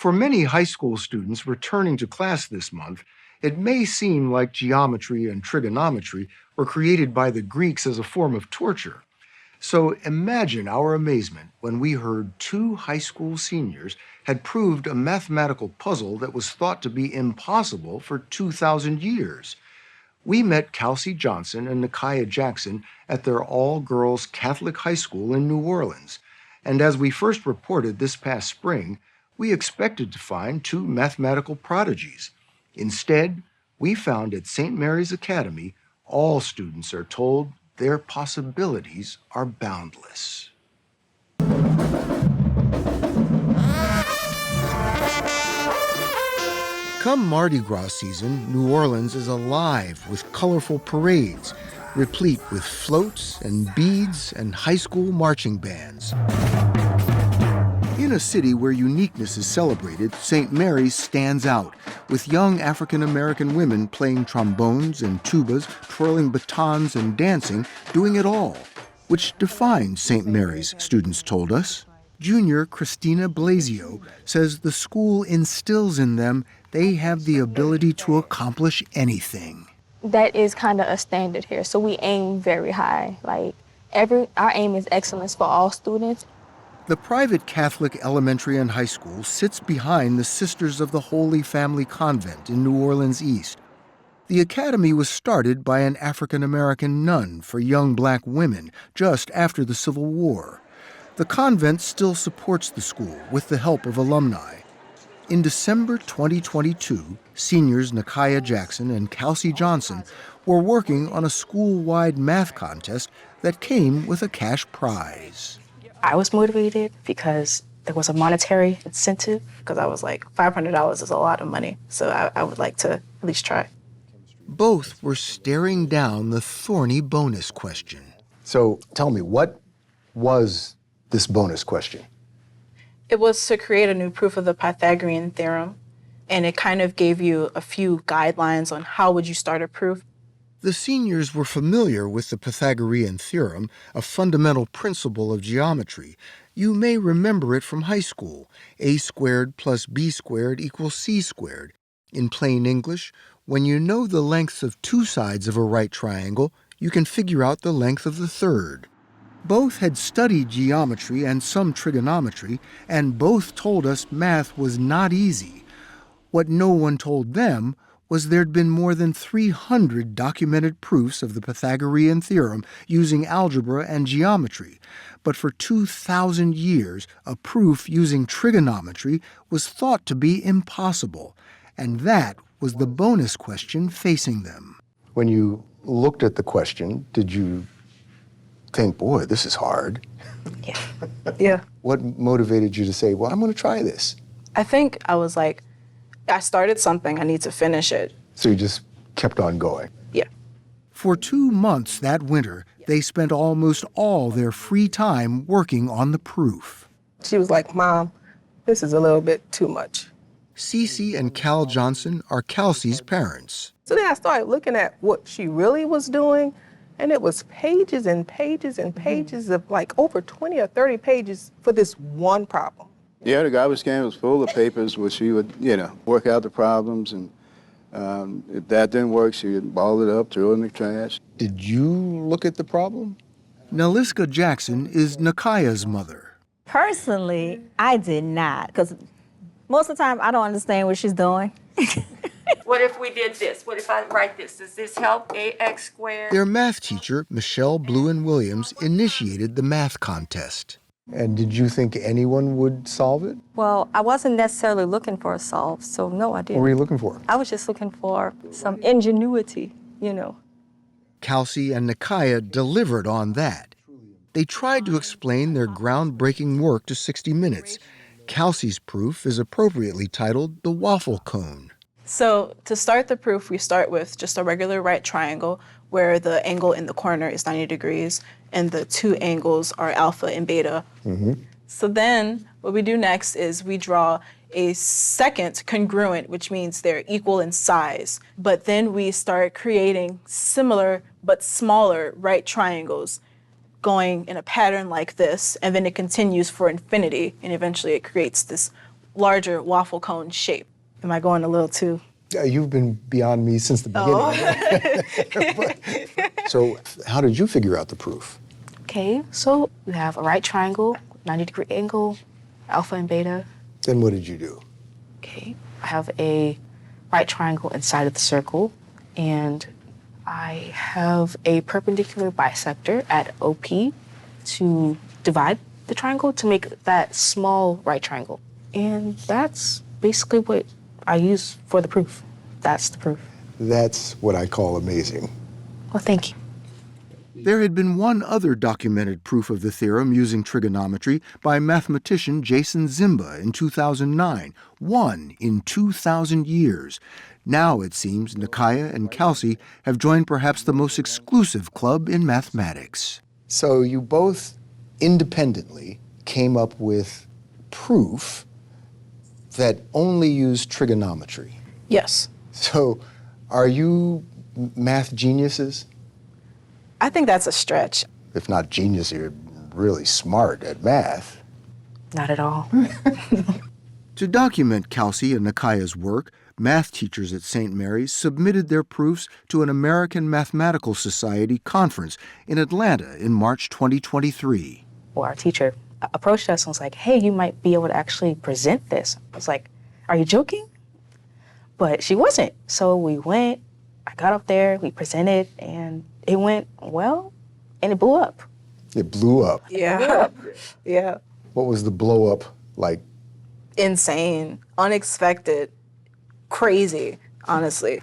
For many high school students returning to class this month, it may seem like geometry and trigonometry were created by the Greeks as a form of torture. So imagine our amazement when we heard two high school seniors had proved a mathematical puzzle that was thought to be impossible for 2,000 years. We met Kelsey Johnson and Nikiah Jackson at their all-girls Catholic high school in New Orleans. And as we first reported this past spring, we expected to find two mathematical prodigies. Instead, we found at St. Mary's Academy, all students are told their possibilities are boundless. Come Mardi Gras season, New Orleans is alive with colorful parades, replete with floats and beads and high school marching bands. In a city where uniqueness is celebrated, St. Mary's stands out, with young African-American women playing trombones and tubas, twirling batons and dancing, doing it all, which defines St. Mary's, students told us. Junior Christina Blasio says the school instills in them they have the ability to accomplish anything. That is kind of a standard here, so we aim very high. Our aim is excellence for all students. The private Catholic elementary and high school sits behind the Sisters of the Holy Family Convent in New Orleans East. The academy was started by an African-American nun for young black women just after the Civil War. The convent still supports the school with the help of alumni. In December 2022, seniors Nikiah Jackson and Kelsey Johnson were working on a school-wide math contest that came with a cash prize. I was motivated because there was a monetary incentive, because I was like, $500 is a lot of money, so I would like to at least try. Both were staring down the thorny bonus question. So tell me, what was this bonus question? It was to create a new proof of the Pythagorean Theorem, and it kind of gave you a few guidelines on how would you start a proof. The seniors were familiar with the Pythagorean Theorem, a fundamental principle of geometry. You may remember it from high school. A squared plus b squared equals c squared. In plain English, when you know the lengths of two sides of a right triangle, you can figure out the length of the third. Both had studied geometry and some trigonometry, and both told us math was not easy. What no one told them was there'd been more than 300 documented proofs of the Pythagorean theorem using algebra and geometry. But for 2,000 years, a proof using trigonometry was thought to be impossible. And that was the bonus question facing them. When you looked at the question, did you think, boy, this is hard? Yeah. What motivated you to say, well, I'm going to try this? I think I was like, I started something, I need to finish it. So you just kept on going? Yeah. For 2 months that winter, they spent almost all their free time working on the proof. She was like, Mom, this is a little bit too much. Cece and Cal Johnson are Kelsey's parents. So then I started looking at what she really was doing, and it was pages and pages and pages of like over 20 or 30 pages for this one problem. Yeah, the garbage can was full of papers where she would, work out the problems, and if that didn't work, she would ball it up, throw it in the trash. Did you look at the problem? Naliska Jackson is Nikiah's mother. Personally, I did not, because most of the time I don't understand what she's doing. What if we did this? What if I write this? Does this help ax squared? Their math teacher, Michelle Bluen-Williams, initiated the math contest. And did you think anyone would solve it? Well, I wasn't necessarily looking for a solve, so no, I didn't. What were you looking for? I was just looking for some ingenuity, Kelsey and Nikiah delivered on that. They tried to explain their groundbreaking work to 60 Minutes. Kelsey's proof is appropriately titled The Waffle Cone. So to start the proof, we start with just a regular right triangle where the angle in the corner is 90 degrees and the two angles are alpha and beta. Mm-hmm. So then what we do next is we draw a second congruent, which means they're equal in size. But then we start creating similar but smaller right triangles going in a pattern like this, and then it continues for infinity, and eventually it creates this larger waffle cone shape. Am I going a little too? You've been beyond me since the beginning. So how did you figure out the proof? Okay, so you have a right triangle, 90-degree angle, alpha and beta. Then what did you do? Okay, I have a right triangle inside of the circle, and I have a perpendicular bisector at OP to divide the triangle to make that small right triangle. And that's basically what I use for the proof. That's the proof. That's what I call amazing. Well, thank you. There had been one other documented proof of the theorem using trigonometry by mathematician Jason Zimba in 2009, one in 2,000 years. Now, it seems, Nikaya and Kelsey have joined perhaps the most exclusive club in mathematics. So you both independently came up with proof that only used trigonometry. Yes. So are you math geniuses? I think that's a stretch. If not genius, you're really smart at math. Not at all. To document Kelsey and Nikaya's work, math teachers at St. Mary's submitted their proofs to an American Mathematical Society conference in Atlanta in March 2023. Well, our teacher approached us and was like, hey, you might be able to actually present this. I was like, are you joking? But she wasn't. So we went, I got up there, we presented, and it went well, and it blew up. It blew up. Yeah. Yeah. What was the blow up like? Insane, unexpected, crazy, honestly.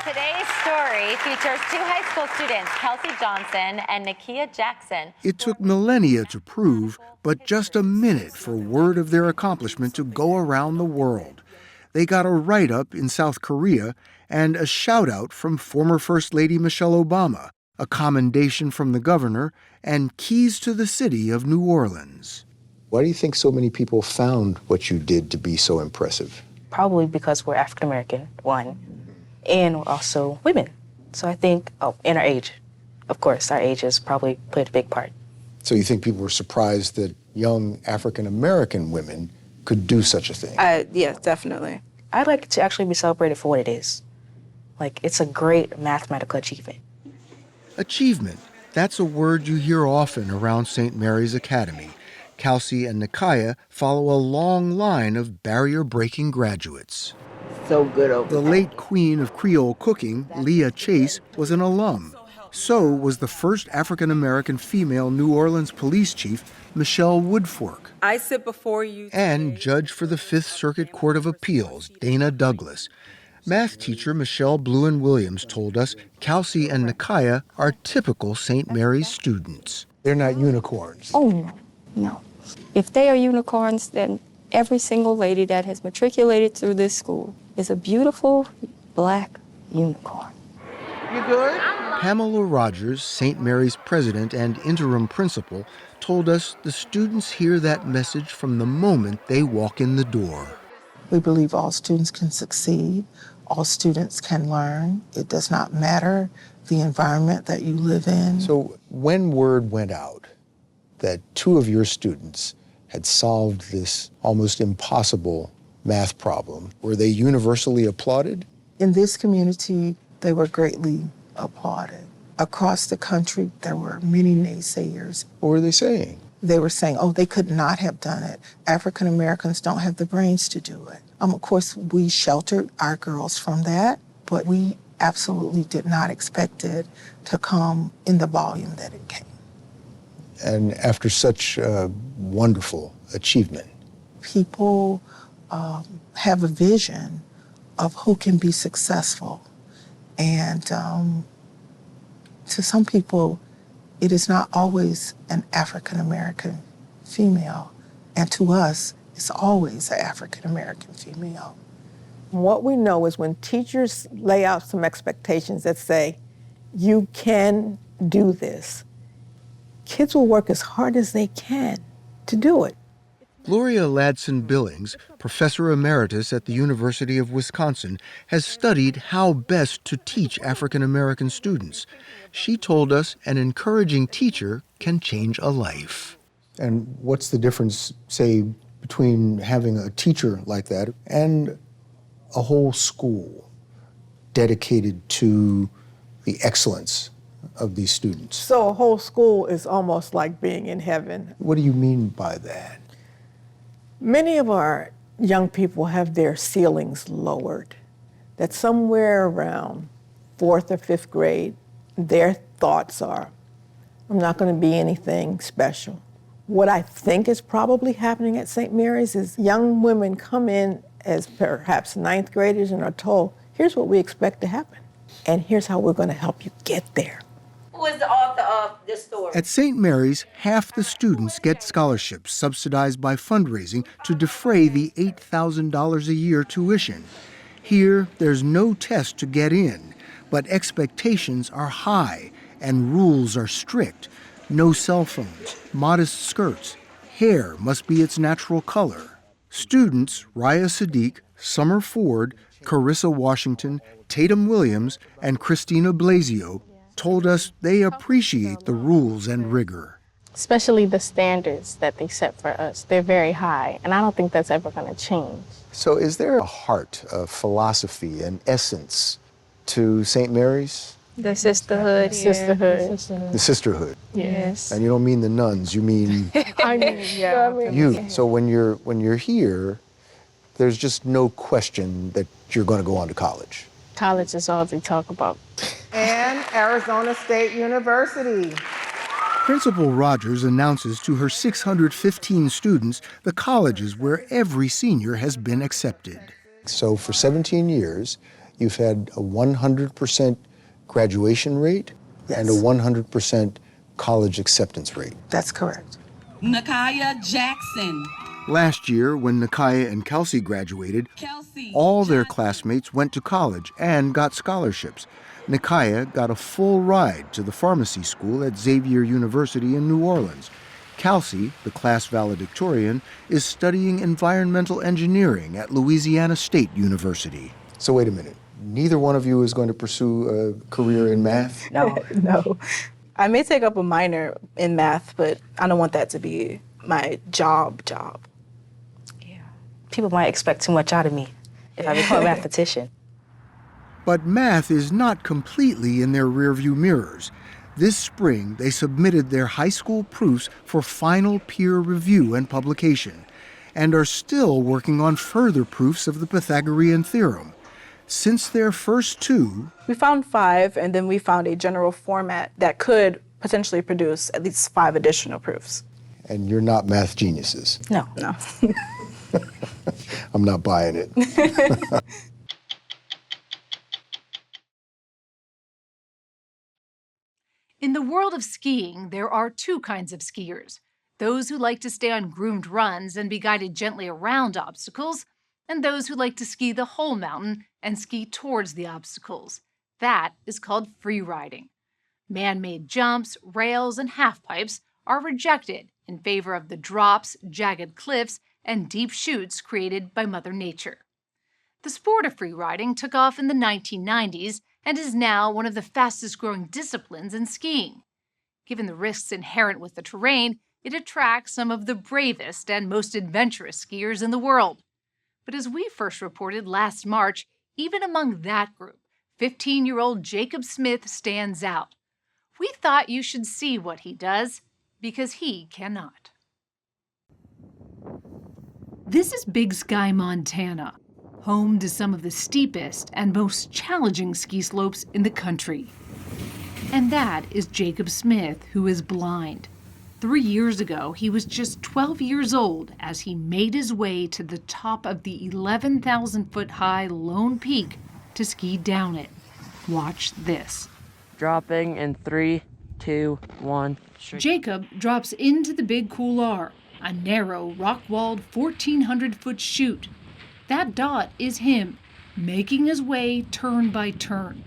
Today's story features two high school students, Kelsey Johnson and Nakia Jackson. It took millennia to prove, but just a minute for word of their accomplishment to go around the world. They got a write-up in South Korea and a shout-out from former First Lady Michelle Obama, a commendation from the governor, and keys to the city of New Orleans. Why do you think so many people found what you did to be so impressive? Probably because we're African American, one, and we're also women. So I think, and our age. Of course, our age has probably played a big part. So you think people were surprised that young African American women could do such a thing? Yeah, definitely. I'd like it to actually be celebrated for what it is. Like, it's a great mathematical achievement. Achievement. That's a word you hear often around St. Mary's Academy. Kelsey and Nikaya follow a long line of barrier-breaking graduates. So good over The late queen of Creole cooking, Leah Chase, was an alum. So was the first African-American female New Orleans police chief, Michelle Woodfork. I sit before you today. And judge for the Fifth Circuit Court of Appeals, Dana Douglas. Math teacher Michelle Bluen-Williams told us Kelsey and Nikaya are typical St. Mary's students. They're not unicorns. Oh, no, no. If they are unicorns, then every single lady that has matriculated through this school is a beautiful black unicorn. You good? Pamela Rogers, St. Mary's president and interim principal, told us the students hear that message from the moment they walk in the door. We believe all students can succeed. All students can learn. It does not matter the environment that you live in. So when word went out that two of your students had solved this almost impossible math problem, were they universally applauded? In this community, they were greatly applauded. Across the country, there were many naysayers. What were they saying? They were saying, oh, they could not have done it. African Americans don't have the brains to do it. Of course, we sheltered our girls from that, but we absolutely did not expect it to come in the volume that it came. And after such a wonderful achievement, people have a vision of who can be successful. And to some people, it is not always an African American female. And to us, it's always an African American female. What we know is when teachers lay out some expectations that say, you can do this, kids will work as hard as they can to do it. Gloria Ladson Billings, professor emeritus at the University of Wisconsin, has studied how best to teach African American students. She told us an encouraging teacher can change a life. and what's the difference, say, between having a teacher like that and a whole school dedicated to the excellence of these students? So a whole school is almost like being in heaven. What do you mean by that? Many of our young people have their ceilings lowered, that somewhere around 4th or 5th grade, their thoughts are, I'm not going to be anything special. What I think is probably happening at St. Mary's is young women come in as perhaps 9th graders and are told, here's what we expect to happen, and here's how we're going to help you get there. Who is the author of this story? At St. Mary's, half the students get scholarships subsidized by fundraising to defray the $8,000 a year tuition. Here, there's no test to get in, but expectations are high and rules are strict. No cell phones, modest skirts, hair must be its natural color. Students Raya Sadiq, Summer Ford, Carissa Washington, Tatum Williams, and Christina Blasio told us they appreciate the rules and rigor. Especially the standards that they set for us. They're very high, and I don't think that's ever going to change. So is there a heart, a philosophy, an essence to St. Mary's? The sisterhood. Sisterhood. The sisterhood. Yes. And you don't mean the nuns, you mean I mean, yeah. you. So when you're here, there's just no question that you're going to go on to college. College is all they talk about. And Arizona State University. Principal Rogers announces to her 615 students the colleges where every senior has been accepted. So for 17 years, you've had a 100% graduation rate and a 100% college acceptance rate. That's correct. Nakaya Jackson. Last year, when Nakaya and Kelsey graduated, all their classmates went to college and got scholarships. Nakaya got a full ride to the pharmacy school at Xavier University in New Orleans. Kelsey, the class valedictorian, is studying environmental engineering at Louisiana State University. So wait a minute. Neither one of you is going to pursue a career in math? No. I may take up a minor in math, but I don't want that to be my job. Yeah. People might expect too much out of me if I become a mathematician. But math is not completely in their rearview mirrors. This spring, they submitted their high school proofs for final peer review and publication, and are still working on further proofs of the Pythagorean Theorem. Since their first two, We found 5, and then we found a general format that could potentially produce at least 5 additional proofs. And you're not math geniuses. No. I'm not buying it. In the world of skiing, there are 2 kinds of skiers. Those who like to stay on groomed runs and be guided gently around obstacles, and those who like to ski the whole mountain and ski towards the obstacles. That is called free riding. Man-made jumps, rails, and half-pipes are rejected in favor of the drops, jagged cliffs, and deep chutes created by Mother Nature. The sport of free riding took off in the 1990s and is now one of the fastest-growing disciplines in skiing. Given the risks inherent with the terrain, it attracts some of the bravest and most adventurous skiers in the world. But as we first reported last March, even among that group, 15-year-old Jacob Smith stands out. We thought you should see what he does, because he cannot. This is Big Sky, Montana, home to some of the steepest and most challenging ski slopes in the country. And that is Jacob Smith, who is blind. 3 years ago, he was just 12 years old as he made his way to the top of the 11,000-foot-high Lone Peak to ski down it. Watch this. Dropping in 3, 2, 1. Jacob drops into the Big Couloir, a narrow, rock-walled 1,400-foot chute. That dot is him, making his way turn by turn.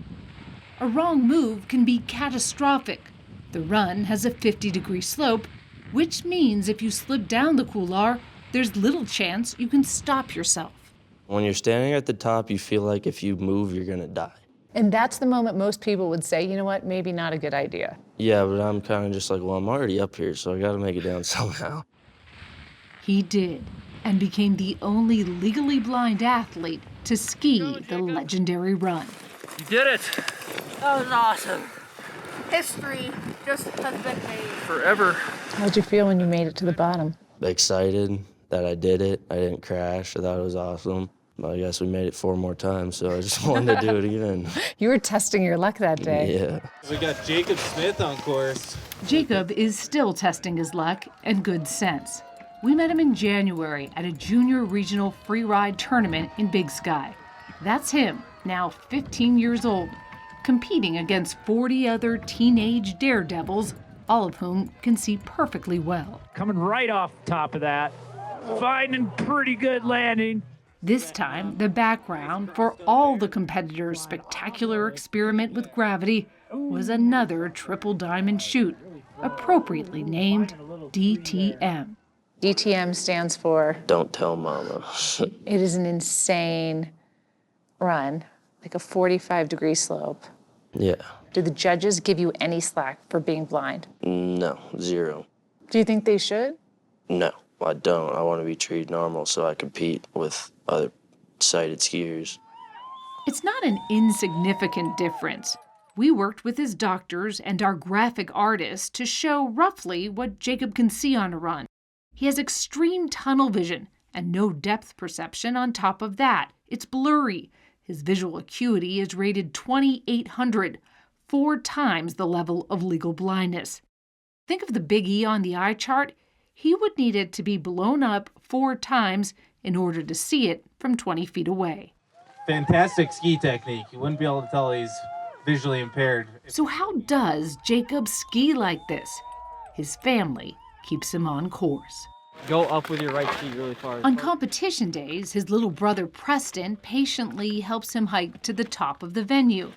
A wrong move can be catastrophic. The run has a 50-degree slope, which means if you slip down the couloir, there's little chance you can stop yourself. When you're standing at the top, you feel like if you move, you're gonna die. And that's the moment most people would say, you know what, maybe not a good idea. Yeah, but I'm kind of just like, well, I'm already up here, so I gotta make it down somehow. He did. and became the only legally blind athlete to ski the legendary run. You did it! That was awesome. History just has been made. Forever. How'd you feel when you made it to the bottom? Excited that I did it. I didn't crash. I thought it was awesome. But I guess we made it 4 more times, so I just wanted to do it again. You were testing your luck that day. Yeah. We got Jacob Smith on course. Jacob is still testing his luck and good sense. We met him in January at a junior regional freeride tournament in Big Sky. That's him, now 15 years old, competing against 40 other teenage daredevils, all of whom can see perfectly well. Coming right off top of that, finding pretty good landing. This time, the background for all the competitors' spectacular experiment with gravity was another triple diamond chute, appropriately named DTM. DTM stands for? Don't tell mama. It is an insane run, like a 45-degree slope. Yeah. Do the judges give you any slack for being blind? No, 0. Do you think they should? No, I don't. I want to be treated normal so I compete with other sighted skiers. It's not an insignificant difference. We worked with his doctors and our graphic artists to show roughly what Jacob can see on a run. He has extreme tunnel vision and no depth perception on top of that. It's blurry. His visual acuity is rated 2800, 4 times the level of legal blindness. Think of the big E on the eye chart. He would need it to be blown up 4 times in order to see it from 20 feet away. Fantastic ski technique. You wouldn't be able to tell he's visually impaired. So how does Jacob ski like this? His family keeps him on course. Go up with your right ski really far. On competition days, his little brother Preston patiently helps him hike to the top of the venue.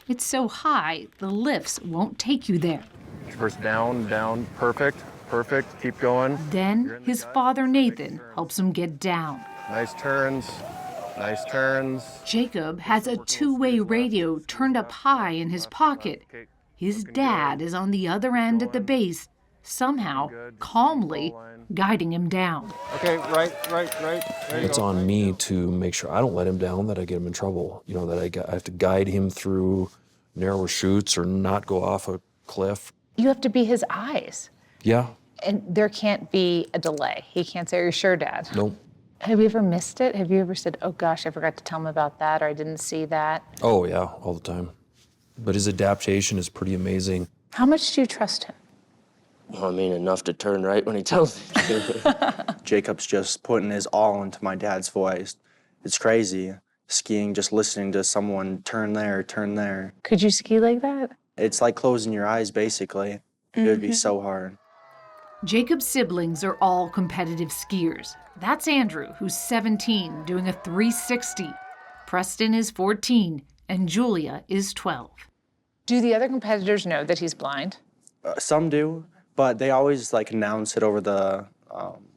It's so high, the lifts won't take you there. First down, down, perfect, keep going. Then his father Nathan helps him get down. Nice turns. Jacob has a 2-way radio turned up high in his pocket. His dad is on the other end at the base, somehow, calmly guiding him down. Okay, right. It's on me to make sure I don't let him down, that I get him in trouble. You know, that I have to guide him through narrower chutes or not go off a cliff. You have to be his eyes. Yeah. And there can't be a delay. He can't say, "Are you sure, Dad?" Nope. Have you ever missed it? Have you ever said, "Oh gosh, I forgot to tell him about that," or "I didn't see that"? Oh, yeah, all the time. But his adaptation is pretty amazing. How much do you trust him? Well, I mean, enough to turn right when he tells me to. Jacob's just putting his all into my dad's voice. It's crazy. Skiing, just listening to someone turn there, turn there. Could you ski like that? It's like closing your eyes, basically. It would be so hard. Jacob's siblings are all competitive skiers. That's Andrew, who's 17, doing a 360. Preston is 14, and Julia is 12. Do the other competitors know that he's blind? Some do, but they always announce it over the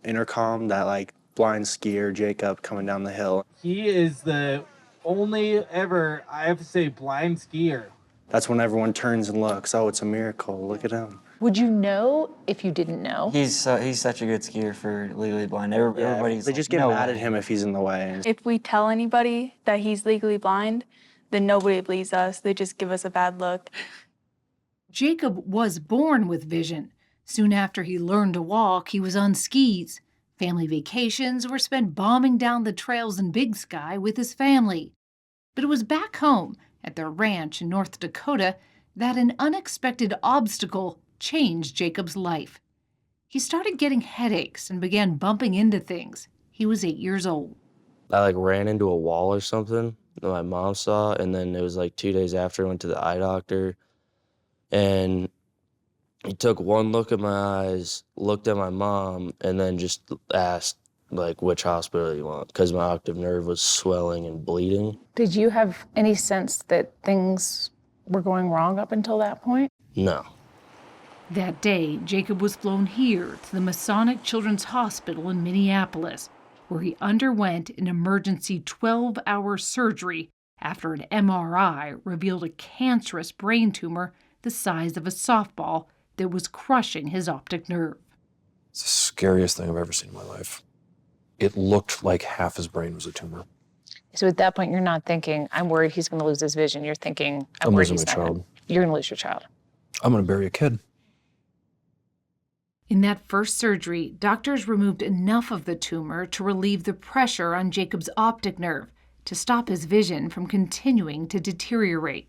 intercom that blind skier Jacob coming down the hill. He is the only ever, I have to say, blind skier. That's when everyone turns and looks. Oh, it's a miracle. Look at him. Would you know if you didn't know? He's such a good skier for legally blind. Everybody's they just get mad at him if he's in the way. If we tell anybody that he's legally blind, then nobody believes us. They just give us a bad look. Jacob was born with vision. Soon after he learned to walk, he was on skis. Family vacations were spent bombing down the trails in Big Sky with his family. But it was back home at their ranch in North Dakota that an unexpected obstacle changed Jacob's life. He started getting headaches and began bumping into things. He was 8 years old. I ran into a wall or something that my mom saw, and then it was 2 days after I went to the eye doctor, and he took one look at my eyes, looked at my mom, and then just asked which hospital you want, because my octave nerve was swelling and bleeding. Did you have any sense that things were going wrong up until that point? No. That day, Jacob was flown here to the Masonic Children's Hospital in Minneapolis, where he underwent an emergency 12-hour surgery after an MRI revealed a cancerous brain tumor the size of a softball that was crushing his optic nerve. It's the scariest thing I've ever seen in my life. it looked like half his brain was a tumor. So at that point, you're not thinking, I'm worried he's going to lose his vision. You're thinking, I'm worried losing he's my not gonna-" child. You're going to lose your child. I'm going to bury a kid. In that first surgery, doctors removed enough of the tumor to relieve the pressure on Jacob's optic nerve to stop his vision from continuing to deteriorate.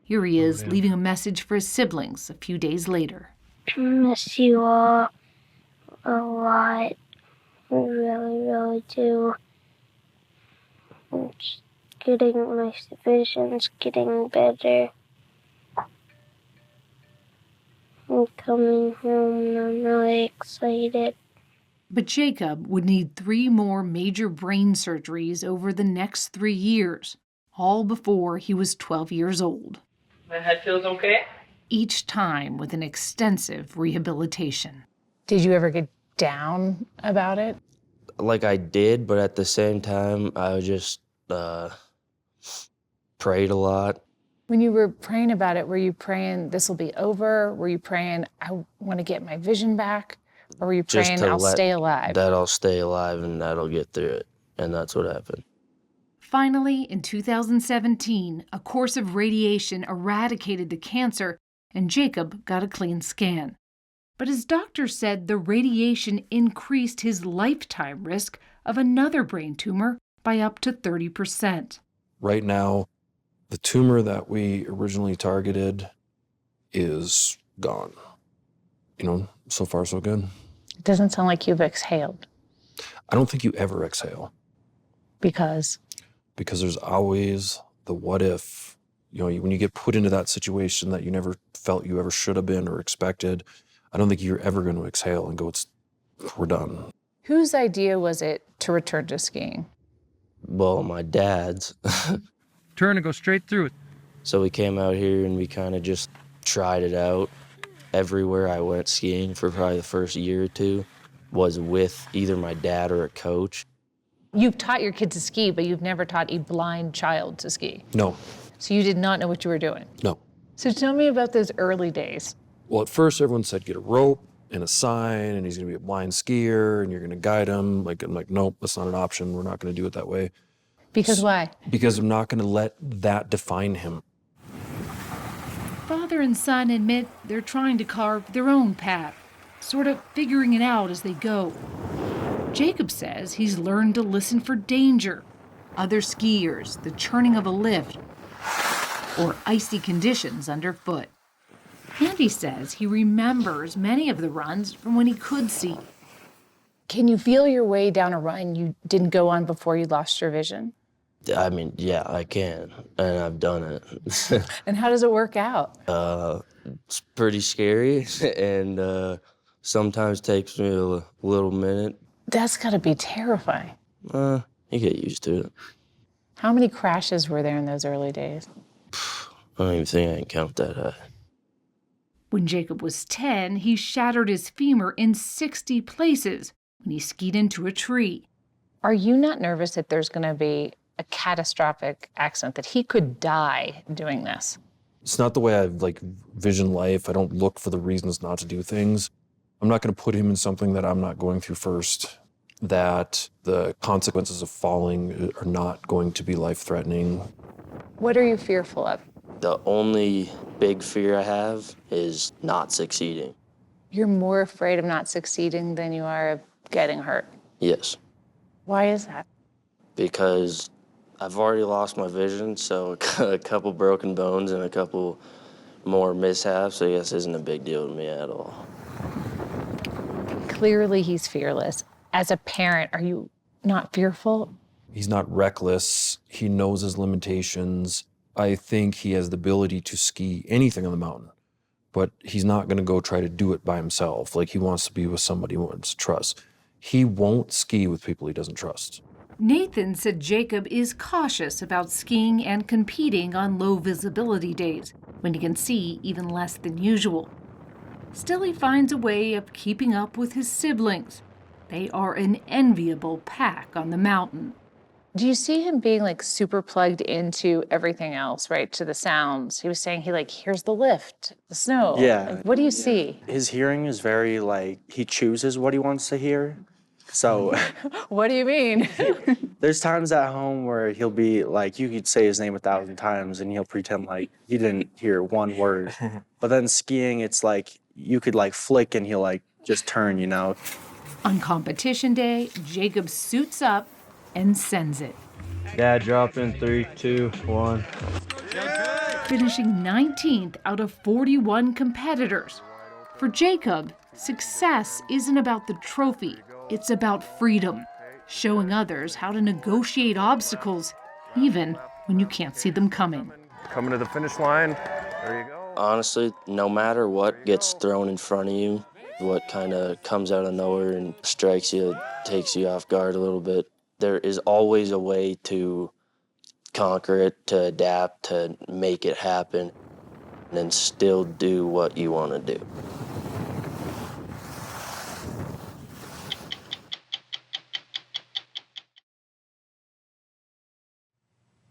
Here he is, leaving a message for his siblings a few days later. I miss you all a lot. I really, really do. I'm just getting my vision's getting better. I'm coming home and I'm really excited. But Jacob would need 3 more major brain surgeries over the next 3 years, all before he was 12 years old. My head feels okay? Each time with an extensive rehabilitation. Did you ever get down about it? Like I did, but at the same time, I just prayed a lot. When you were praying about it, were you praying this will be over? Were you praying I want to get my vision back? Or were you praying I'll stay alive? That I'll stay alive and that'll get through it. And that's what happened. Finally, in 2017, a course of radiation eradicated the cancer and Jacob got a clean scan. But his doctor said the radiation increased his lifetime risk of another brain tumor by up to 30%. Right now, the tumor that we originally targeted is gone. You know, so far so good. It doesn't sound like you've exhaled. I don't think you ever exhale. Because there's always the what if. You know, when you get put into that situation that you never felt you ever should have been or expected, I don't think you're ever going to exhale and go, we're done. Whose idea was it to return to skiing? Well, my dad's. Turn and go straight through it. So we came out here and we kind of just tried it out. Everywhere I went skiing for probably the first year or two was with either my dad or a coach. You've taught your kid to ski, but you've never taught a blind child to ski. No. So you did not know what you were doing? No. So tell me about those early days. Well, at first everyone said get a rope and a sign and he's going to be a blind skier and you're going to guide him. I'm like, nope, that's not an option. We're not going to do it that way. Because why? Because I'm not going to let that define him. Father and son admit they're trying to carve their own path, sort of figuring it out as they go. Jacob says he's learned to listen for danger, other skiers, the churning of a lift, or icy conditions underfoot. Andy says he remembers many of the runs from when he could see. Can you feel your way down a run you didn't go on before you lost your vision? I mean, yeah, I can, and I've done it. And how does it work out? It's pretty scary, and sometimes takes me a little minute. That's got to be terrifying. You get used to it. How many crashes were there in those early days? I don't even think I can count that high. When Jacob was 10, he shattered his femur in 60 places when he skied into a tree. Are you not nervous that there's going to be a catastrophic accident, that he could die doing this? It's not the way I vision life. I don't look for the reasons not to do things. I'm not going to put him in something that I'm not going through first, that the consequences of falling are not going to be life-threatening. What are you fearful of? The only big fear I have is not succeeding. You're more afraid of not succeeding than you are of getting hurt. Yes. Why is that? Because I've already lost my vision, so a couple broken bones and a couple more mishaps, I guess, isn't a big deal to me at all. Clearly he's fearless. As a parent, are you not fearful? He's not reckless. He knows his limitations. I think he has the ability to ski anything on the mountain, but he's not going to go try to do it by himself. He wants to be with somebody he wants to trust. He won't ski with people he doesn't trust. Nathan said Jacob is cautious about skiing and competing on low visibility days, when he can see even less than usual. Still, he finds a way of keeping up with his siblings. They are an enviable pack on the mountain. Do you see him being super plugged into everything else, right? To the sounds. He was saying he hears the lift, the snow. Yeah. What do you see? His hearing is very he chooses what he wants to hear. So What do you mean? there's times at home where he'll be like, you could say his name 1,000 times and he'll pretend like he didn't hear one word. But then skiing, it's like you could like flick and he'll like just turn, you know. On competition day, Jacob suits up and sends it. Dad, drop in 3, 2, 1. Finishing 19th out of 41 competitors. For Jacob, success isn't about the trophy, it's about freedom, showing others how to negotiate obstacles, even when you can't see them coming. Coming to the finish line. There you go. Honestly, no matter what gets thrown in front of you, what kind of comes out of nowhere and strikes you, takes you off guard a little bit, there is always a way to conquer it, to adapt, to make it happen, and still do what you want to do.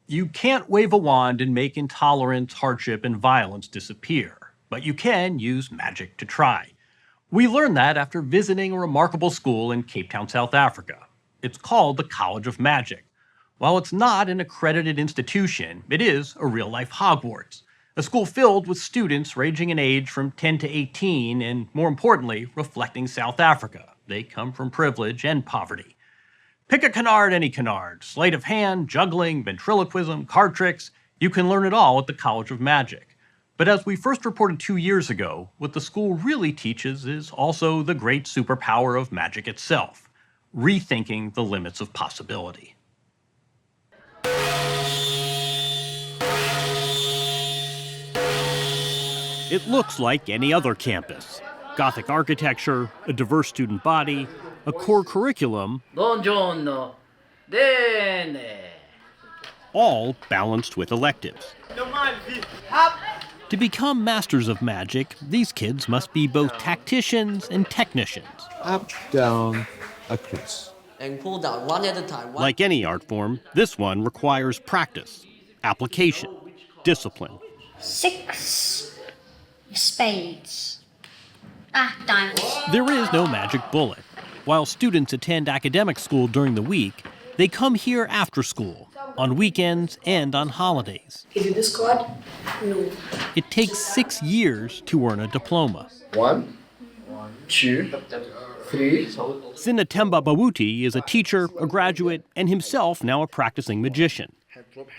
You can't wave a wand and make intolerance, hardship, and violence disappear, but you can use magic to try. We learned that after visiting a remarkable school in Cape Town, South Africa. It's called the College of Magic. While it's not an accredited institution, it is a real-life Hogwarts, a school filled with students ranging in age from 10 to 18 and, more importantly, reflecting South Africa. They come from privilege and poverty. Pick a canard, any canard, sleight of hand, juggling, ventriloquism, card tricks. You can learn it all at the College of Magic. But as we first reported 2 years ago, what the school really teaches is also the great superpower of magic itself, rethinking the limits of possibility. It looks like any other campus. Gothic architecture, a diverse student body, a core curriculum, Buongiorno. Bene. all balanced with electives. To become masters of magic, these kids must be both tacticians and technicians. Up, down, across. And pull down one at a time. Like any art form, this one requires practice, application, discipline. 6 spades. Diamonds. There is no magic bullet. While students attend academic school during the week, they come here after school, on weekends and on holays. Is it this card? No. It takes 6 years to earn a diploma. 1, 2, 3. Sinatemba Bawuti is a teacher, a graduate, and himself now a practicing magician.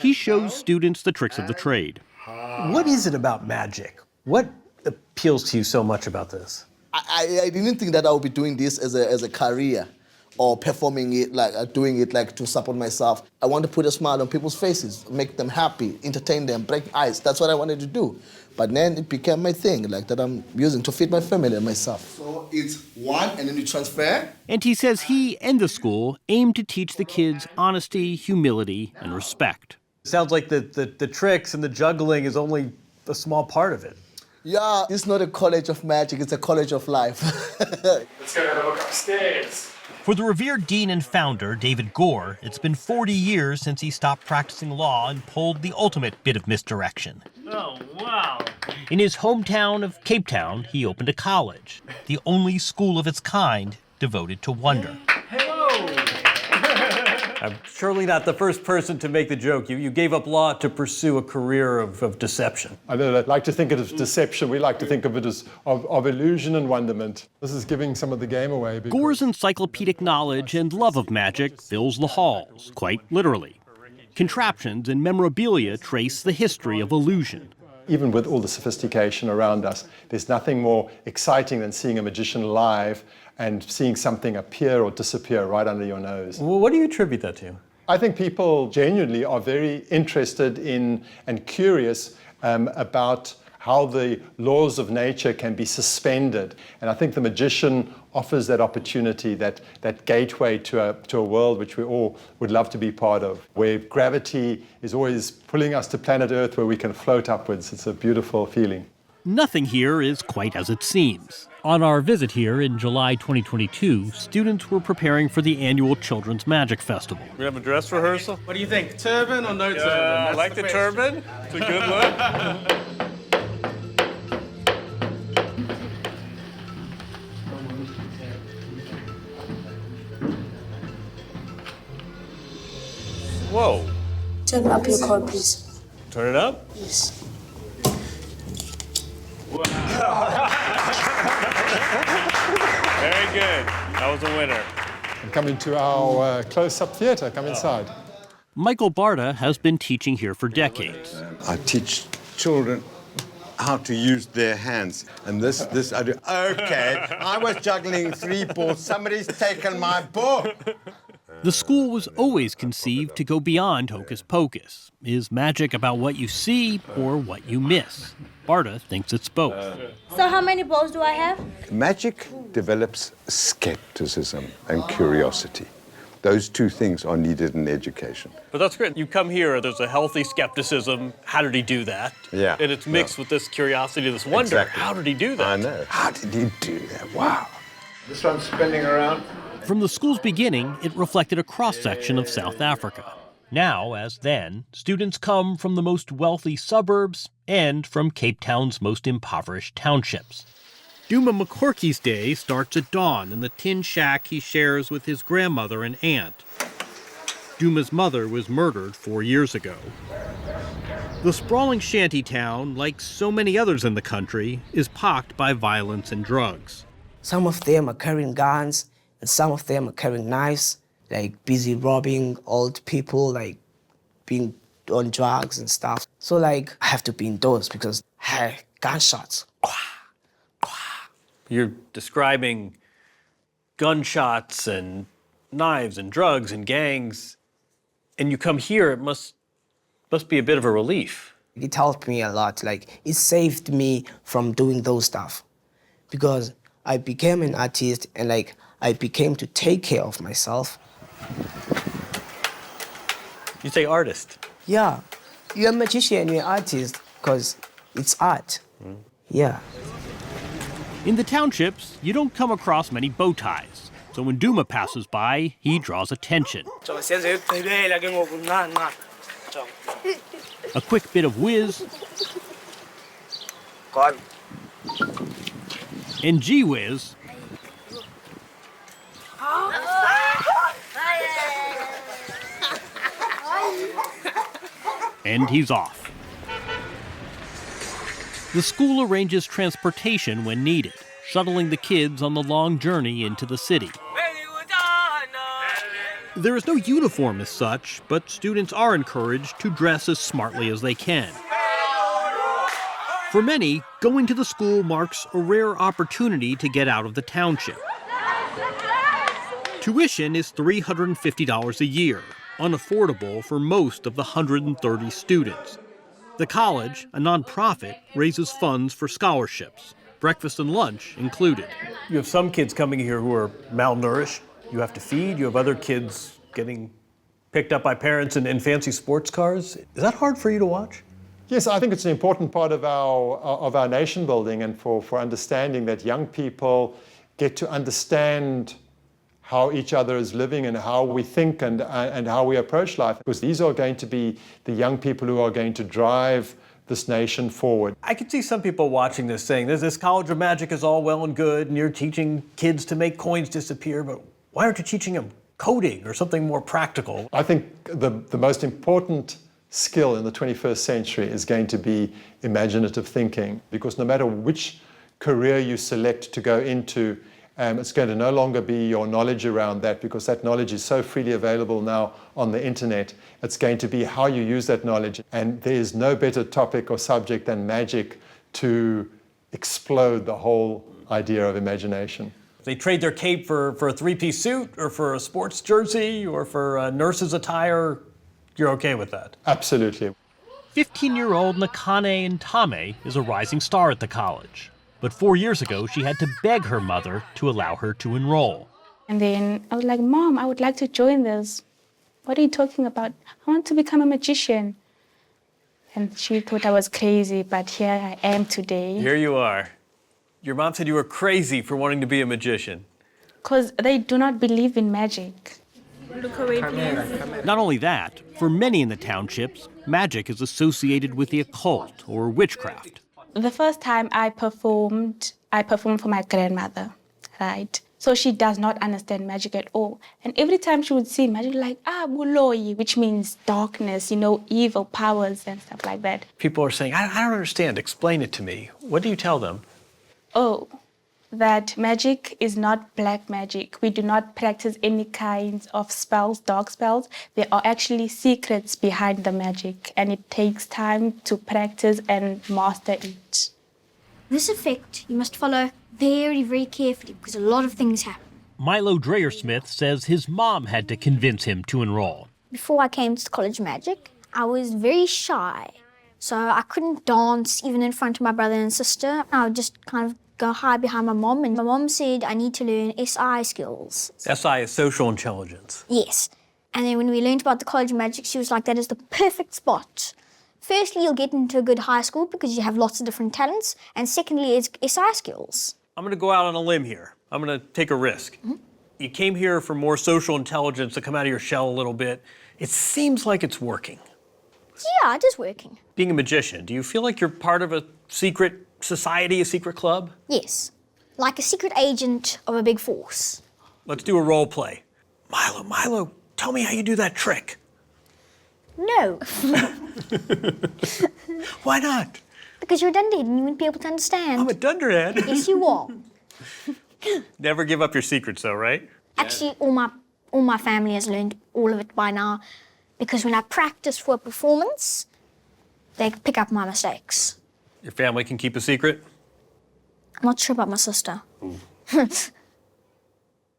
He shows students the tricks of the trade. What is it about magic? What appeals to you so much about this? I didn't think that I would be doing this as a career or performing it, doing it to support myself. I want to put a smile on people's faces, make them happy, entertain them, break ice. That's what I wanted to do. But then it became my thing, that I'm using to feed my family and myself. So it's one and then you transfer. And he says he and the school aim to teach the kids honesty, humility, and respect. Sounds like the tricks and the juggling is only a small part of it. Yeah, it's not a college of magic, it's a college of life. Let's go have a look upstairs. For the revered dean and founder, David Gore, it's been 40 years since he stopped practicing law and pulled the ultimate bit of misdirection. Oh, wow. In his hometown of Cape Town, he opened a college, the only school of its kind devoted to wonder. I'm surely not the first person to make the joke. You gave up law to pursue a career of deception. I don't like to think of it as deception. We like to think of it as of illusion and wonderment. This is giving some of the game away. Gore's encyclopedic knowledge and love of magic fills the halls, quite literally. Contraptions and memorabilia trace the history of illusion. Even with all the sophistication around us, there's nothing more exciting than seeing a magician live and seeing something appear or disappear right under your nose. Well, what do you attribute that to? I think people genuinely are very interested in and curious about how the laws of nature can be suspended. And I think the magician offers that opportunity, that gateway to a world which we all would love to be part of, where gravity is always pulling us to planet Earth, where we can float upwards. It's a beautiful feeling. Nothing here is quite as it seems. On our visit here in July 2022, students were preparing for the annual Children's Magic Festival. We have a dress rehearsal. What do you think, turban or no turban? I like the turban. It's a good look. Turn up your cord, please. Turn it up? Yes. Very good. That was a winner. And coming to our close-up theatre. Come inside. Michael Barta has been teaching here for decades. I teach children how to use their hands. And this I do. Okay, I was juggling 3 balls. Somebody's taken my ball. The school was always conceived to go beyond hocus pocus. Is magic about what you see or what you miss? Barta thinks it's both. So how many balls do I have? Magic develops skepticism and curiosity. Those 2 things are needed in education. But that's great. You come here, there's a healthy skepticism. How did he do that? Yeah. And it's mixed with this curiosity, this wonder. Exactly. How did he do that? I know. How did he do that? Wow. This one's spinning around. From the school's beginning, it reflected a cross-section of South Africa. Now, as then, students come from the most wealthy suburbs and from Cape Town's most impoverished townships. Duma McCorkey's day starts at dawn in the tin shack he shares with his grandmother and aunt. Duma's mother was murdered 4 years ago. The sprawling shanty town, like so many others in the country, is pocked by violence and drugs. Some of them are carrying guns, and some of them are carrying knives, like busy robbing old people, like being on drugs and stuff. So like, I have to be indoors because hey, gunshots. You're describing gunshots and knives and drugs and gangs, and you come here, it must be a bit of a relief. It helped me a lot. Like, it saved me from doing those stuff because I became an artist and like, I became to take care of myself. You say artist? Yeah, you're a magician, you're an artist because it's art. Yeah. In the townships, you don't come across many bow ties. So when Duma passes by, he draws attention. A quick bit of whiz. And gee whiz. And he's off. The school arranges transportation when needed, shuttling the kids on the long journey into the city. There is no uniform as such, but students are encouraged to dress as smartly as they can. For many, going to the school marks a rare opportunity to get out of the township. Tuition is $350 a year, unaffordable for most of the 130 students. The college, a nonprofit, raises funds for scholarships, breakfast and lunch included. You have some kids coming here who are malnourished. You have to feed. You have other kids getting picked up by parents in fancy sports cars. Is that hard for you to watch? Yes, I think it's an important part of our nation building and for understanding that young people get to understand how each other is living and how we think and how we approach life. Because these are going to be the young people who are going to drive this nation forward. I could see some people watching this saying, this College of Magic is all well and good, and you're teaching kids to make coins disappear, but why aren't you teaching them coding or something more practical? I think the most important skill in the 21st century is going to be imaginative thinking, because no matter which career you select to go into, it's going to no longer be your knowledge around that, because that knowledge is so freely available now on the internet. It's going to be how you use that knowledge. And there's no better topic or subject than magic to explode the whole idea of imagination. They trade their cape for a three-piece suit or for a sports jersey or for a nurse's attire. You're okay with that? Absolutely. 15-year-old Nakane Ntame is a rising star at the college. But 4 years ago, she had to beg her mother to allow her to enroll. And then I was like, Mom, I would like to join this. What are you talking about? I want to become a magician. And she thought I was crazy, but here I am today. Here you are. Your mom said you were crazy for wanting to be a magician. Because they do not believe in magic. Look away, please. Not only that, for many in the townships, magic is associated with the occult or witchcraft. The first time I performed for my grandmother, right? So she does not understand magic at all. And every time she would see magic, like, buloi, which means darkness, evil powers and stuff like that. People are saying, I don't understand. Explain it to me. What do you tell them? Oh, that magic is not black magic. We do not practice any kinds of spells, dark spells. There are actually secrets behind the magic, and it takes time to practice and master it. This effect you must follow very, very carefully because a lot of things happen. Milo Dreyer-Smith says his mom had to convince him to enroll. Before I came to college magic, I was very shy. So I couldn't dance even in front of my brother and sister. I would just kind of go hide behind my mom, and my mom said I need to learn SI skills. SI is social intelligence. Yes. And then when we learned about the college of magic, she was like, that is the perfect spot. Firstly, you'll get into a good high school because you have lots of different talents. And secondly, it's SI skills. I'm going to go out on a limb here. I'm going to take a risk. Mm-hmm. You came here for more social intelligence to come out of your shell a little bit. It seems like it's working. Yeah, it is working. Being a magician, do you feel like you're part of a secret society, a secret club? Yes. Like a secret agent of a big force. Let's do a role play. Milo, tell me how you do that trick. No. Why not? Because you're a dunderhead and you wouldn't be able to understand. I'm a dunderhead. Yes, you are. Never give up your secrets, though, right? Actually, all my family has learned all of it by now. Because when I practice for a performance, they pick up my mistakes. Your family can keep a secret? I'm not sure about my sister.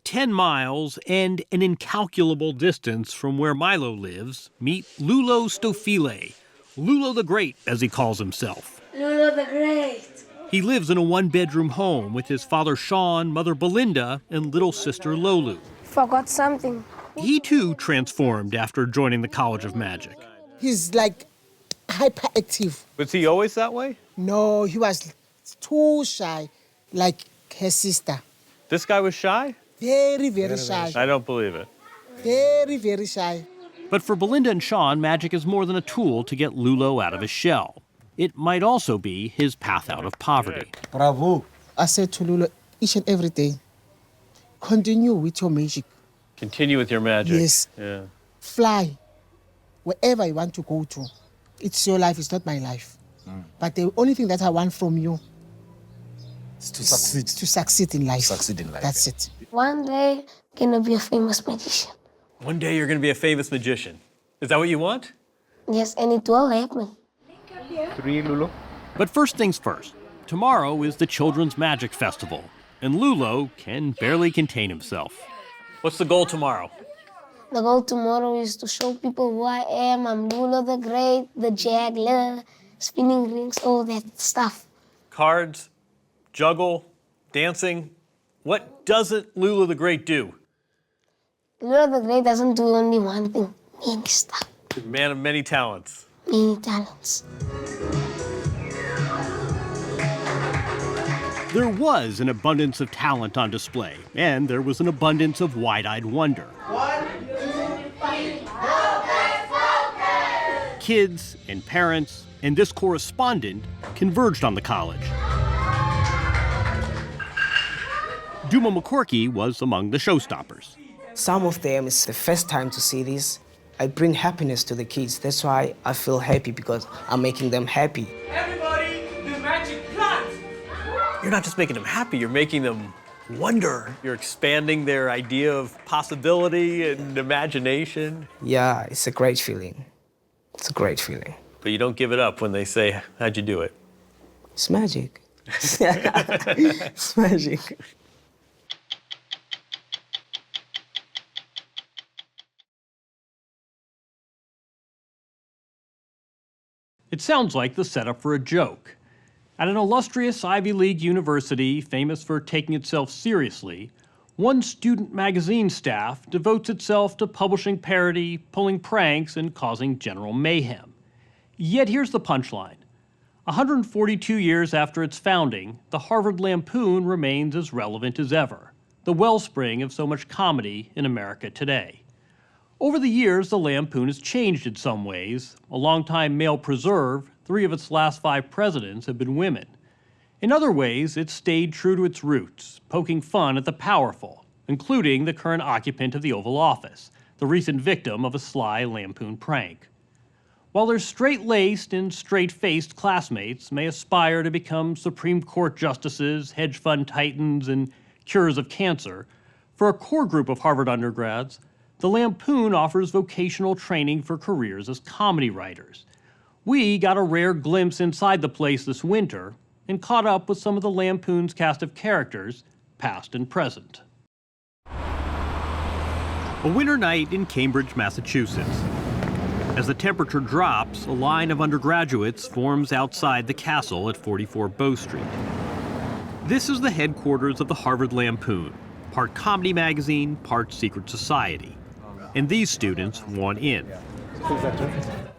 10 miles and an incalculable distance from where Milo lives, meet Lulo Stofile, Lulo the Great, as he calls himself. Lulo the Great. He lives in a one-bedroom home with his father Sean, mother Belinda, and little sister Lolu. Forgot something. He too transformed after joining the College of Magic. He's like hyperactive. Was he always that way? No, he was too shy, like her sister. This guy was shy? Very, very shy. I don't believe it. Very, very shy. But for Belinda and Sean, magic is more than a tool to get Lulo out of his shell. It might also be his path out of poverty. Bravo. I said to Lulo each and every day, continue with your magic. Continue with your magic. Yes. Yeah. Fly wherever you want to go to. It's your life, it's not my life. But the only thing that I want from you is to succeed. To succeed in life. Succeed in life. That's it. One day, I'm gonna be a famous magician. One day you're going to be a famous magician. Is that what you want? Yes, and it will happen. 3, Lulo. But first things first, tomorrow is the Children's Magic Festival, and Lulo can barely contain himself. What's the goal tomorrow? The goal tomorrow is to show people who I am. I'm Lulo the Great, the juggler, spinning rings, all that stuff. Cards, juggle, dancing. What doesn't Lulo the Great do? Lulo the Great doesn't do only one thing, many stuff, He's a man of many talents. many talents. There was an abundance of talent on display, and there was an abundance of wide-eyed wonder. Kids and parents and this correspondent converged on the college. Duma McCorkey was among the showstoppers. Some of them, it's the first time to see this. I bring happiness to the kids. That's why I feel happy, because I'm making them happy. Everybody, the magic plant! You're not just making them happy, you're making them wonder. You're expanding their idea of possibility and imagination. Yeah, it's a great feeling. It's a great feeling. But you don't give it up when they say, how'd you do it? It's magic. It's magic. It sounds like the setup for a joke. At an illustrious Ivy League university famous for taking itself seriously, one student magazine staff devotes itself to publishing parody, pulling pranks, and causing general mayhem. Yet here's the punchline. 142 years after its founding, the Harvard Lampoon remains as relevant as ever, the wellspring of so much comedy in America today. Over the years, the Lampoon has changed in some ways. A longtime male preserve, 3 of its last 5 presidents have been women. In other ways, it stayed true to its roots, poking fun at the powerful, including the current occupant of the Oval Office, the recent victim of a sly Lampoon prank. While their straight-laced and straight-faced classmates may aspire to become Supreme Court justices, hedge fund titans, and curers of cancer, for a core group of Harvard undergrads, the Lampoon offers vocational training for careers as comedy writers. We got a rare glimpse inside the place this winter and caught up with some of the Lampoon's cast of characters, past and present. A winter night in Cambridge, Massachusetts. As the temperature drops, a line of undergraduates forms outside the castle at 44 Bow Street. This is the headquarters of the Harvard Lampoon, part comedy magazine, part secret society. And these students want in.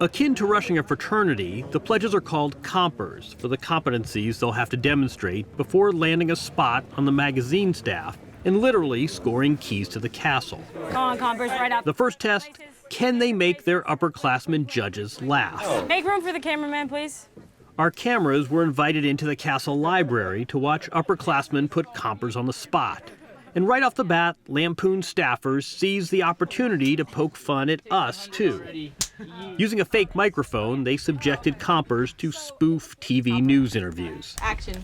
Akin to rushing a fraternity, the pledges are called compers for the competencies they'll have to demonstrate before landing a spot on the magazine staff and literally scoring keys to the castle. Come on, compers, right up. The first test, can they make their upperclassmen judges laugh? Make room for the cameraman, please. Our cameras were invited into the castle library to watch upperclassmen put compers on the spot. And right off the bat, Lampoon staffers seized the opportunity to poke fun at us, too. Using a fake microphone, they subjected compers to spoof TV news interviews. Action.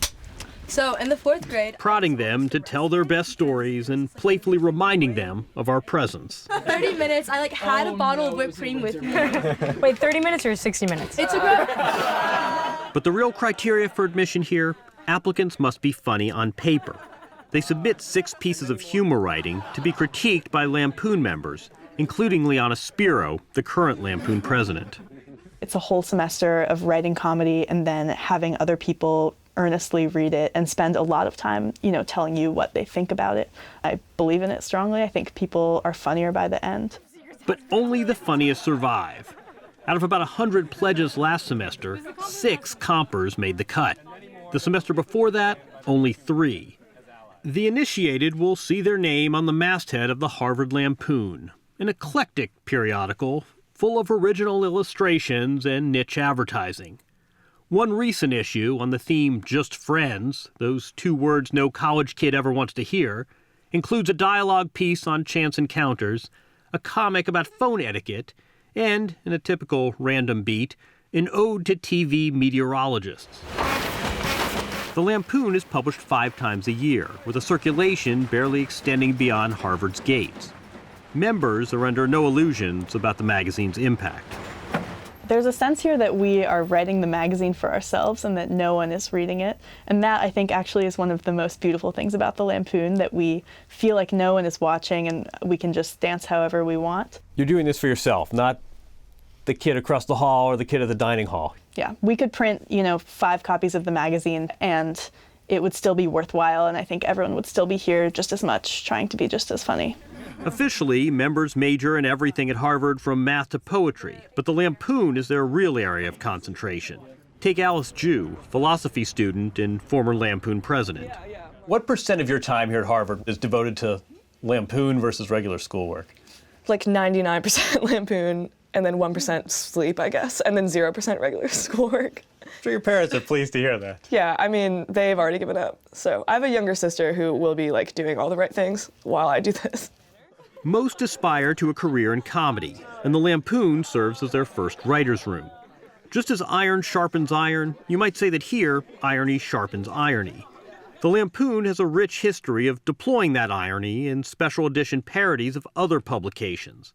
So, in the 4th grade... Prodding them to tell their best stories and playfully reminding them of our presence. 30 minutes, I had a bottle of whipped cream with me. Wait, 30 minutes or 60 minutes? It's a But the real criteria for admission here, applicants must be funny on paper. They submit 6 pieces of humor writing to be critiqued by Lampoon members, including Liana Spiro, the current Lampoon president. It's a whole semester of writing comedy and then having other people earnestly read it and spend a lot of time, telling you what they think about it. I believe in it strongly. I think people are funnier by the end. But only the funniest survive. Out of about 100 pledges last semester, 6 compers made the cut. The semester before that, only 3. The initiated will see their name on the masthead of the Harvard Lampoon, an eclectic periodical full of original illustrations and niche advertising. One recent issue on the theme Just Friends, those 2 words no college kid ever wants to hear, includes a dialogue piece on chance encounters, a comic about phone etiquette, and, in a typical random beat, an ode to TV meteorologists. The Lampoon is published 5 times a year, with a circulation barely extending beyond Harvard's gates. Members are under no illusions about the magazine's impact. There's a sense here that we are writing the magazine for ourselves and that no one is reading it. And that, I think, actually is one of the most beautiful things about the Lampoon, that we feel like no one is watching and we can just dance however we want. You're doing this for yourself, not the kid across the hall or the kid at the dining hall. Yeah, we could print, 5 copies of the magazine and it would still be worthwhile, and I think everyone would still be here just as much, trying to be just as funny. Officially, members major in everything at Harvard from math to poetry, but the Lampoon is their real area of concentration. Take Alice Jew, philosophy student and former Lampoon president. What percent of your time here at Harvard is devoted to Lampoon versus regular schoolwork? Like 99% Lampoon, and then 1% sleep, I guess, and then 0% regular schoolwork. I'm sure your parents are pleased to hear that. Yeah, I mean, they've already given up. So I have a younger sister who will be doing all the right things while I do this. Most aspire to a career in comedy, and the Lampoon serves as their first writer's room. Just as iron sharpens iron, you might say that here, irony sharpens irony. The Lampoon has a rich history of deploying that irony in special edition parodies of other publications.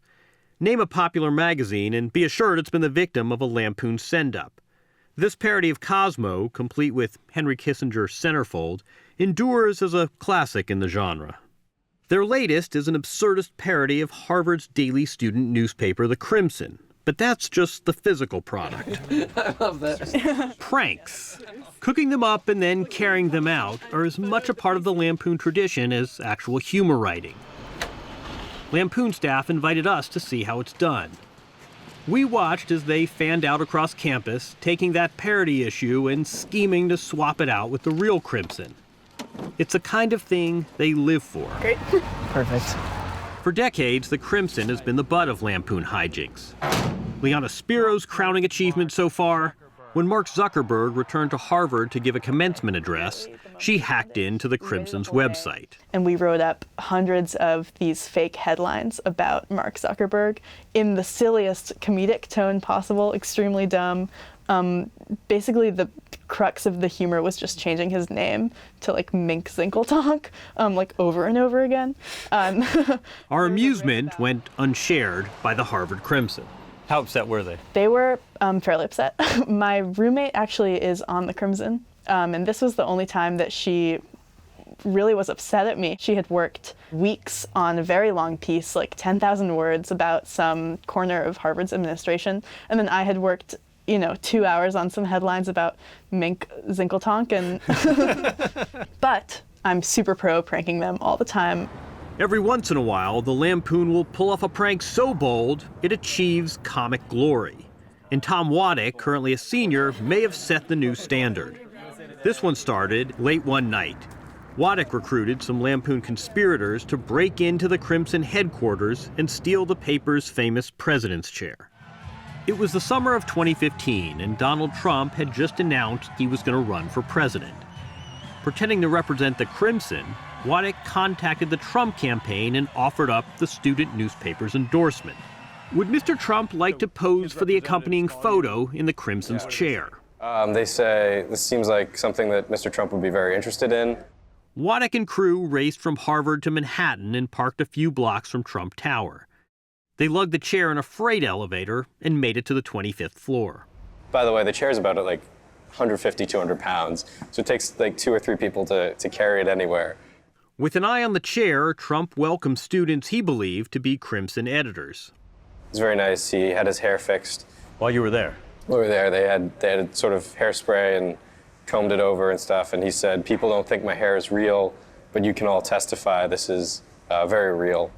Name a popular magazine and be assured it's been the victim of a Lampoon send-up. This parody of Cosmo, complete with Henry Kissinger's centerfold, endures as a classic in the genre. Their latest is an absurdist parody of Harvard's daily student newspaper, The Crimson. But that's just the physical product. I love that. Pranks. Cooking them up and then carrying them out are as much a part of the Lampoon tradition as actual humor writing. Lampoon staff invited us to see how it's done. We watched as they fanned out across campus, taking that parody issue and scheming to swap it out with the real Crimson. It's the kind of thing they live for. Great. Perfect. For decades, the Crimson has been the butt of Lampoon hijinks. Liana Spiro's crowning achievement so far, When Mark Zuckerberg returned to Harvard to give a commencement address, she hacked into the Crimson's website. And we wrote up hundreds of these fake headlines about Mark Zuckerberg in the silliest comedic tone possible, extremely dumb. Basically, the crux of the humor was just changing his name to like Mink Zinkeltonk, like over and over again. Our amusement went unshared by the Harvard Crimson. How upset were they? They were fairly upset. My roommate actually is on the Crimson, and this was the only time that she really was upset at me. She had worked weeks on a very long piece, like 10,000 words about some corner of Harvard's administration, and then I had worked 2 hours on some headlines about Mink Zinkeltonk, and but I'm super pro pranking them all the time. Every once in a while, the Lampoon will pull off a prank so bold, it achieves comic glory. And Tom Waddick, currently a senior, may have set the new standard. This one started late one night. Waddick recruited some Lampoon conspirators to break into the Crimson headquarters and steal the paper's famous president's chair. It was the summer of 2015, and Donald Trump had just announced he was going to run for president. Pretending to represent the Crimson, Waddick contacted the Trump campaign and offered up the student newspaper's endorsement. Would Mr. Trump like to pose for the accompanying photo in the Crimson's chair? They say this seems like something that Mr. Trump would be very interested in. Waddick and crew raced from Harvard to Manhattan and parked a few blocks from Trump Tower. They lugged the chair in a freight elevator and made it to the 25th floor. By the way, the chair's about like 150, 200 pounds, so it takes like 2 or 3 people to carry it anywhere. With an eye on the chair, Trump welcomed students he believed to be Crimson editors. It was very nice. He had his hair fixed. While you were there? While we were there, they had sort of hairspray and combed it over and stuff, and he said, people don't think my hair is real, but you can all testify this is very real.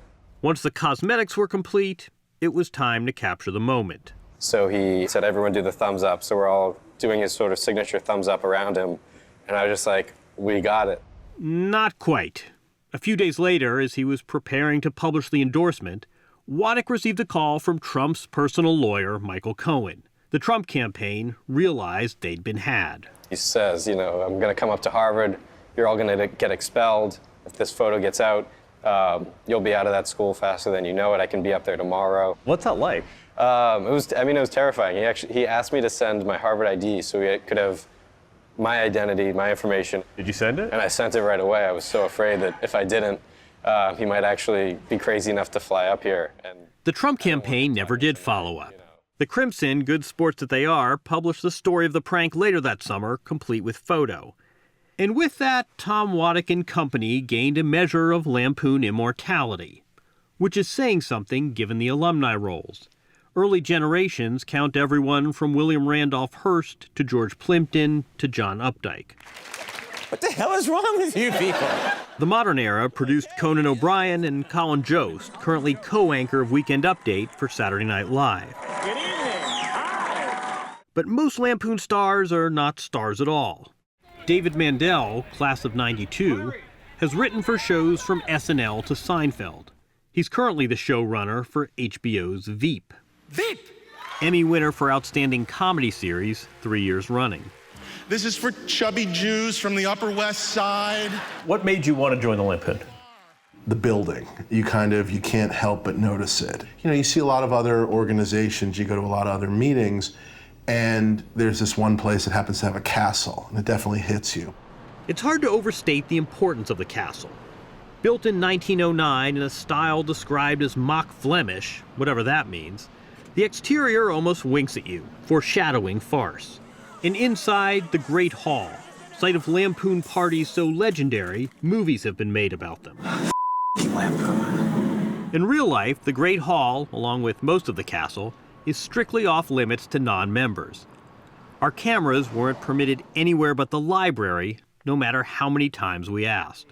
Once the cosmetics were complete, it was time to capture the moment. So he said, everyone do the thumbs up, so we're all doing his sort of signature thumbs up around him, and I was just like, we got it. Not quite. A few days later, as he was preparing to publish the endorsement, Waddick received a call from Trump's personal lawyer, Michael Cohen. The Trump campaign realized they'd been had. He says, I'm going to come up to Harvard. You're all going to get expelled. If this photo gets out, you'll be out of that school faster than you know it. I can be up there tomorrow. What's that like? It was terrifying. He asked me to send my Harvard ID so he could have my identity, my information. Did you send it? And I sent it right away. I was so afraid that if I didn't, he might actually be crazy enough to fly up here. And the Trump campaign never did follow up. The Crimson, good sports that they are, published the story of the prank later that summer, complete with photo. And with that, Tom Waddick and company gained a measure of Lampoon immortality, which is saying something given the alumni rolls. Early generations count everyone from William Randolph Hearst to George Plimpton to John Updike. What the hell is wrong with you people? The modern era produced Conan O'Brien and Colin Jost, currently co-anchor of Weekend Update for Saturday Night Live. Good evening. Hi. But most Lampoon stars are not stars at all. David Mandel, class of '92, has written for shows from SNL to Seinfeld. He's currently the showrunner for HBO's Veep. Veep! Emmy winner for Outstanding Comedy Series 3 years running. This is for chubby Jews from the Upper West Side. What made you want to join the Lampoon? The building. You can't help but notice it. You see a lot of other organizations, you go to a lot of other meetings, and there's this one place that happens to have a castle, and it definitely hits you. It's hard to overstate the importance of the castle. Built in 1909 in a style described as mock Flemish, whatever that means, the exterior almost winks at you, foreshadowing farce. And inside, the Great Hall, site of Lampoon parties so legendary, movies have been made about them. Lampoon. In real life, the Great Hall, along with most of the castle, is strictly off limits to non-members. Our cameras weren't permitted anywhere but the library, no matter how many times we asked.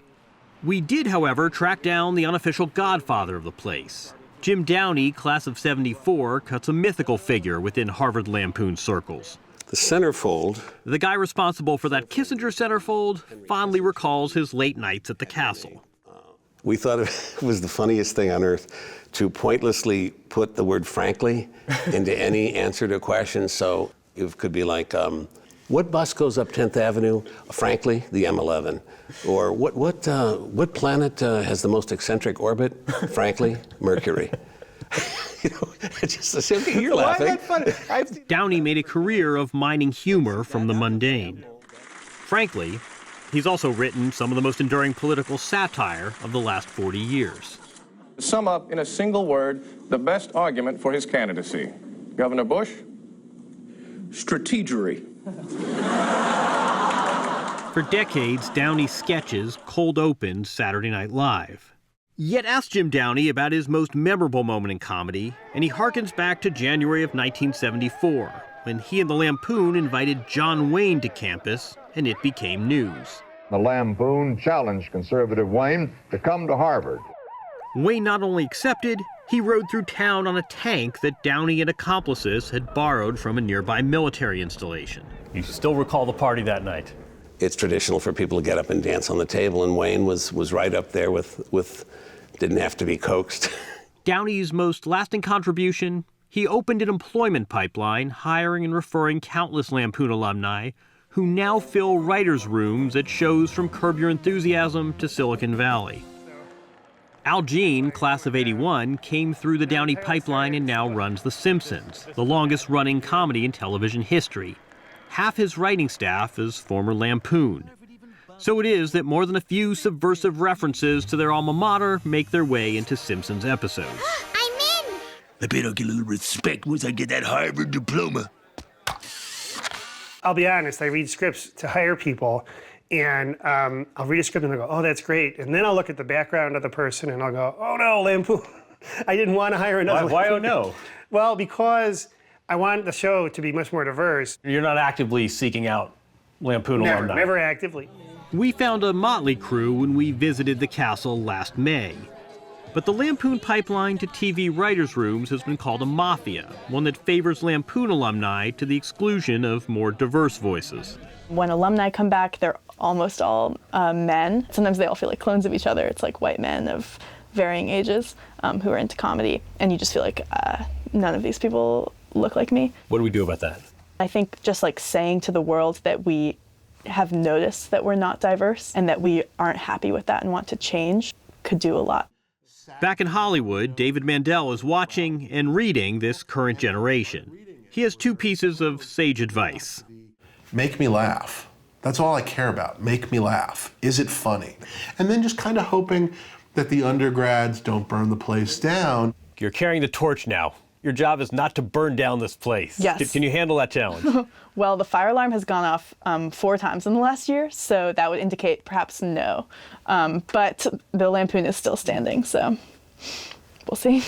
We did, however, track down the unofficial godfather of the place. Jim Downey, class of '74, cuts a mythical figure within Harvard Lampoon circles. The centerfold. The guy responsible for that Kissinger centerfold fondly recalls his late nights at the castle. We thought it was the funniest thing on earth to pointlessly put the word frankly into any answer to a question. So, It could be like, what bus goes up 10th Avenue? Frankly, the M11. Or what planet has the most eccentric orbit? Frankly, Mercury. You know, it's just you're laughing. Downey made a career of mining humor from the mundane. Frankly, he's also written some of the most enduring political satire of the last 40 years. To sum up in a single word, the best argument for his candidacy. Governor Bush? Strategery. For decades, Downey's sketches cold opened Saturday Night Live. Yet ask Jim Downey about his most memorable moment in comedy, and he harkens back to January of 1974, when he and the Lampoon invited John Wayne to campus, and it became news. The Lampoon challenged conservative Wayne to come to Harvard. Wayne not only accepted, he rode through town on a tank that Downey and accomplices had borrowed from a nearby military installation. You still recall the party that night? It's traditional for people to get up and dance on the table, and Wayne was right up there with didn't have to be coaxed. Downey's most lasting contribution, he opened an employment pipeline, hiring and referring countless Lampoon alumni who now fill writers' rooms at shows from Curb Your Enthusiasm to Silicon Valley. Al Jean, class of '81, came through the Downey pipeline and now runs The Simpsons, the longest-running comedy in television history. Half his writing staff is former Lampoon. So it is that more than a few subversive references to their alma mater make their way into Simpsons episodes. I'm in! I bet I'll get a little respect once I get that Harvard diploma. I'll be honest, I read scripts to hire people, and I'll read a script and I'll go, oh, that's great. And then I'll look at the background of the person and I'll go, oh no, Lampoon. I didn't want to hire another Why oh Lampoon. no? Well, because I want the show to be much more diverse. You're not actively seeking out Lampoon alumni? Never actively. We found a motley crew when we visited the castle last May. But the Lampoon pipeline to TV writers' rooms has been called a mafia, one that favors Lampoon alumni to the exclusion of more diverse voices. When alumni come back, they're almost all men. Sometimes they all feel like clones of each other. It's like white men of varying ages who are into comedy, and you just feel like none of these people look like me. What do we do about that? I think just like saying to the world that we have noticed that we're not diverse and that we aren't happy with that and want to change could do a lot. Back in Hollywood, David Mandel is watching and reading this current generation. He has two pieces of sage advice. Make me laugh. That's all I care about. Make me laugh. Is it funny? And then just kind of hoping that the undergrads don't burn the place down. You're carrying the torch now. Your job is not to burn down this place. Yes. Can you handle that challenge? Well, the fire alarm has gone off 4 times in the last year, so that would indicate perhaps no. But the Lampoon is still standing, so we'll see.